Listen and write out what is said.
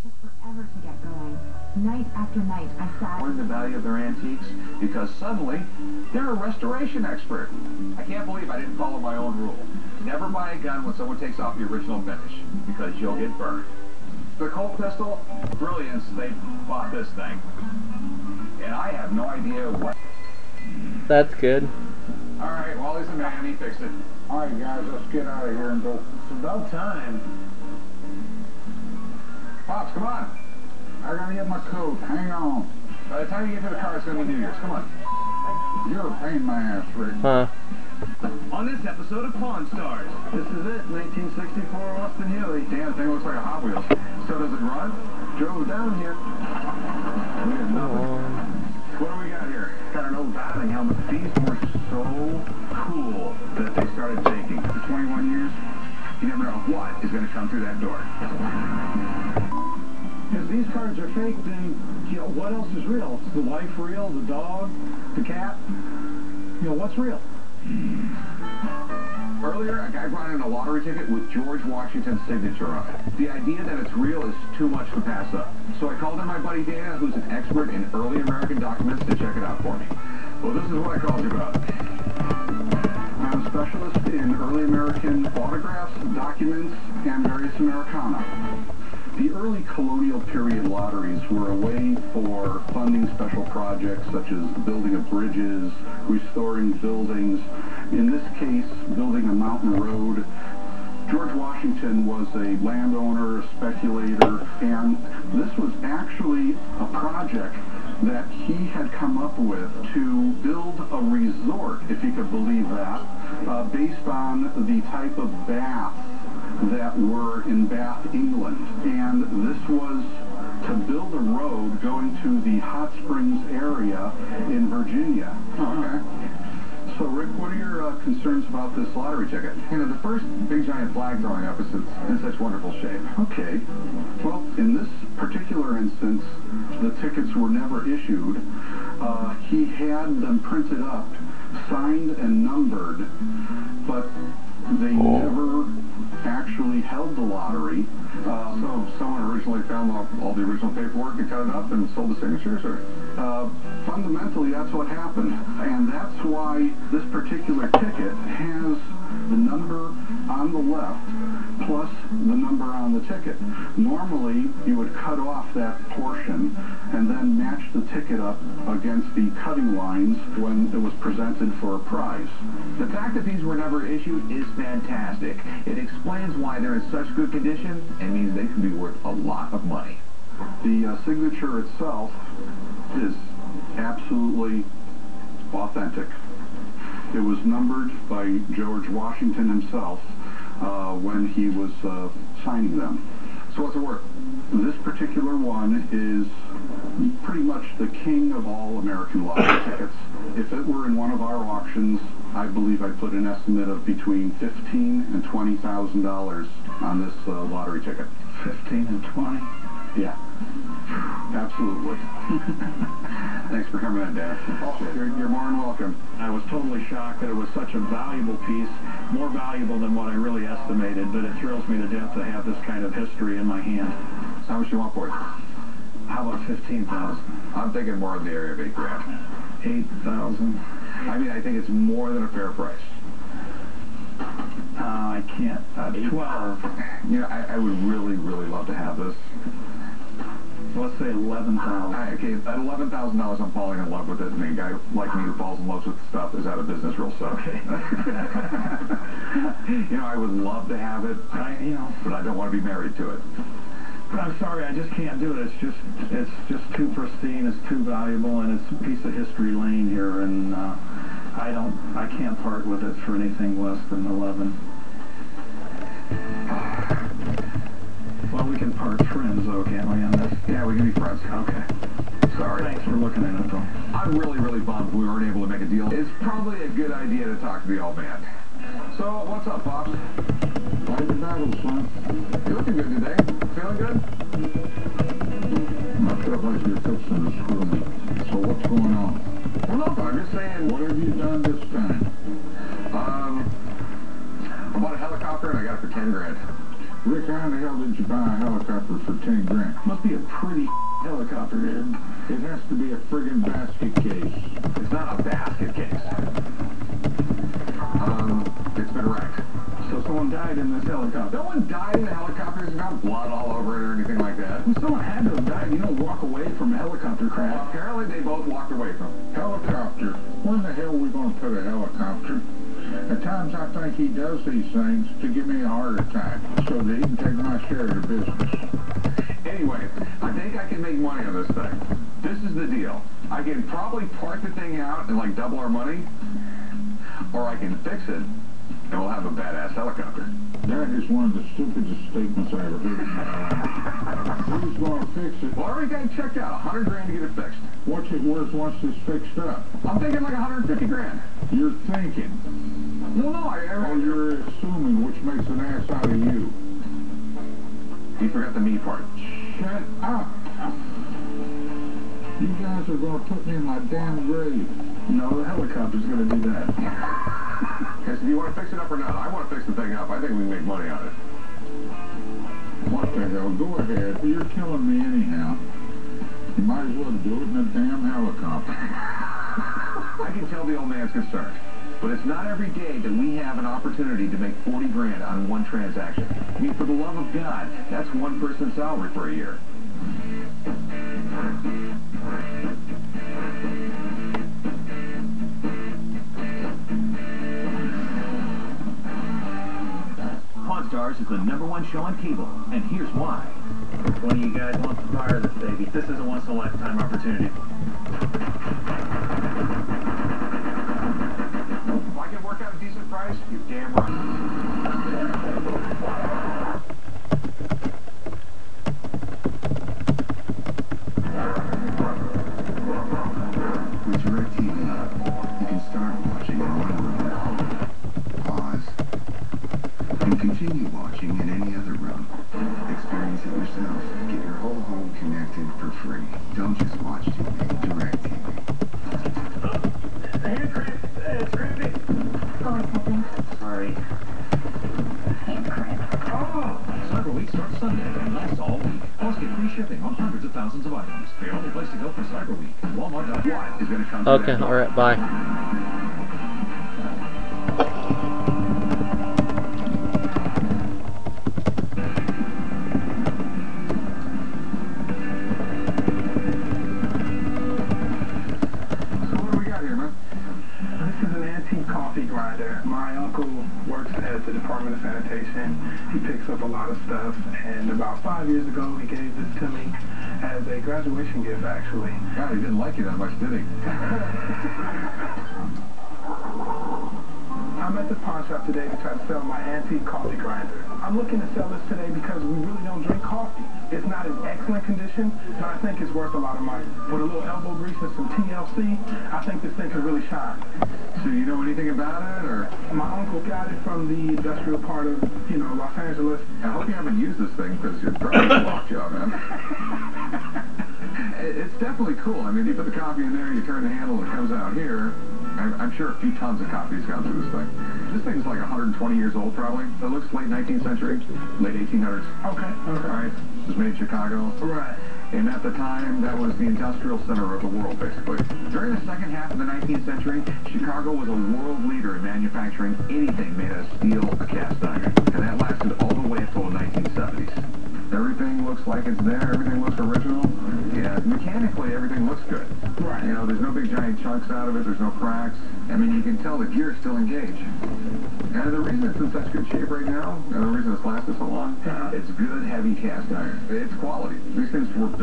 took forever to get going. Night after night, I sat... Learned the value of their antiques because suddenly they're a restoration expert. I can't believe I didn't follow my own rule. Never buy a gun when someone takes off the original finish because you'll get burned. The Colt pistol, brilliance, they bought this thing. And I have no idea what... That's good. Alright, Wally's the man, he fixed it. Alright guys, let's get out of here and go. It's about time. Pops, come on. I gotta get my coat. Hang on. By the time you get to the car, it's gonna be New Year's. Come on. You're a pain in my ass, Rick. Huh. On this episode of Pawn Stars. This is it, 1964 Austin Healey. Damn, the thing looks like a Hot Wheels. So does it run? Drove down here. We have nothing. What do we got here? Got an old diving helmet. These were so cool that they started taking. For 21 years, you never know what is going to come through that door. If these cards are fake, then, you know, what else is real? Is the wife real? The dog? The cat? You know, what's real? Earlier, a guy brought in a lottery ticket with George Washington's signature on it. The idea that it's real is too much to pass up. So I called in my buddy Dana, who's an expert in early American documents, to check it out for me. Well, this is what I called you about. I'm a specialist in early American autographs, documents, and various Americana. The early colonial period lotteries were a way for funding special projects such as building of bridges, restoring buildings, in this case, building a mountain road. George Washington was a landowner, a speculator, and this was actually a project that he had come up with to build a resort, if you could believe that, based on the type of baths that were in Bath, England. And this was to build a road going to the Hot Springs area in Virginia. Okay. So, Rick, what are your concerns about this lottery ticket? You know, the first big giant flag throwing up is it's in such wonderful shape. Okay. Well, in this particular instance, the tickets were never issued. He had them printed up, signed and numbered, but they never actually held the lottery. So someone originally found all the original paperwork and cut it up and sold the signatures, or? Fundamentally, that's what happened. And that's why this particular ticket has the number on the left plus the number on the ticket. Normally, you would cut off that portion and then match the ticket up against the cutting lines when it was presented for a prize. The fact that these were never issued is fantastic. It explains why they're in such good condition and means they can be worth a lot of money. The signature itself is absolutely authentic. It was numbered by George Washington himself when he was signing them. So what's it worth? This particular one is pretty much the king of all American lottery tickets. If it were in one of our auctions, I believe I'd put an estimate of between $15,000 and $20,000 on this lottery ticket. 15 and 20? Yeah, absolutely. Thanks for coming in, Dad. You're more than welcome. I was totally shocked that it was such a valuable piece, more valuable than what I really estimated, but it thrills me to death to have this kind of history in my hand. How much do you want for it? How about 15,000? I'm thinking more in the area of $8 grand. 8,000? I mean, I think it's more than a fair price. I can't. 12. You know, I would really, really love to have this. Let's say 11,000. Okay, at $11,000, I'm falling in love with it, and a guy like me who falls in love with stuff is out of business real soon. Okay. You know, I would love to have it, but I don't want to be married to it. But I'm sorry, I just can't do it. It's just too pristine, it's too valuable, and it's a piece of history lane here, and I can't part with it for anything less than 11. Well, we can part friends, though, can't we, on this? Yeah, we can be friends. Okay. Sorry. Thanks for looking at it, though. I'm really, really bummed we weren't able to make a deal. It's probably a good idea to talk to the old man. So, what's up, Pops? Fight the battle, son. You looking good today? Feeling good? I feel like you're fixing to screw me. So what's going on? Well, no, I'm just saying... What have you done this time? I bought a helicopter and I got it for 10 grand. Rick, how in the hell did would you buy a helicopter for 10 grand? Must be a pretty helicopter, dude. It has to be a friggin' basket case. It's not a basket case. It's been wrecked. So someone died in this helicopter. No one died in the helicopter. There's not blood all over it or anything like that. Well, someone had to have died. You don't walk away from a helicopter crash. Well, apparently they both walked away from it. Helicopter? Where the hell are we going to put a helicopter? At times I think he does these things to give me a heart attack so that he can take my share of the business. Anyway, I think I can make money on this thing. This is the deal. I can probably park the thing out and like double our money, or I can fix it and we'll have a badass helicopter. That is one of the stupidest statements I ever heard in my life. Who's going to fix it? Well, I already got it checked out. 100 grand to get it fixed. What's it worth once it's fixed up? I'm thinking like 150 grand. You're thinking. Well, no, Oh, you're assuming, which makes an ass out of you. You forgot the me part. Shut up. You guys are going to put me in my damn grave. No, the helicopter's going to do that. Okay, so do you want to fix it up or not? I want to fix the thing up. I think we can make money on it. What the hell? Go ahead. You're killing me anyhow. You might as well do it in a damn helicopter. I can tell the old man's concerned. But it's not every day that we have an opportunity to make 40 grand on one transaction. I mean, for the love of God, that's one person's salary for a year. Pawn Stars is the #1 show on cable, and here's why. One of you guys wants to fire this baby. This is a once-in-a-lifetime opportunity. If I can work out a decent price, you're damn right. With DirecTV, you can start watching in one room, pause, and continue watching in any other room. Experience it yourself. Get your whole home connected for free. Don't just watch TV, DirecTV. Hand cramp. It's cramping. Oh, it's nothing. Sorry. Hand cramp. Oh! Cyber Week starts Sunday and lasts all week. Plus, get free shipping on hundreds of thousands of items. The only place to go for Cyber Week. Walmart.com is going to come. Okay, alright, bye. My uncle works at the Department of Sanitation. He picks up a lot of stuff, and about 5 years ago, he gave this to me as a graduation gift, actually. God, he didn't like you that much, did he? I'm at the pawn shop today to try to sell my antique coffee grinder. I'm looking to sell this today because we really don't drink coffee. It's not in excellent condition, but I think it's worth a lot of money. With a little elbow grease and some TLC, I think this thing could really shine. So you know anything about it, or? My uncle got it from the industrial part of, Los Angeles. I hope you haven't used this thing because you're probably a lockjaw, man. It's definitely cool. I mean, you put the coffee in there, you turn the handle, and it comes out here. I'm sure a few tons of coffee has gone through this thing. This thing's like 120 years old, probably. It looks late 19th century, late 1800s. Okay. All right. It was made in Chicago. Right. And at the time, that was the industrial center of the world, basically. During the second half of the 19th century, Chicago was a world leader in manufacturing anything made out of steel or cast iron. And that lasted all the way until the 1970s. Everything looks like it's there. Everything looks original. Yeah, mechanically, everything looks good. Right. There's no big giant chunks out of it. There's no cracks. I mean, you can tell the gear's still engaged. And the reason it's in such good shape right now, and the reason it's lasted so long, it's good, heavy cast iron. It's quality. These things were built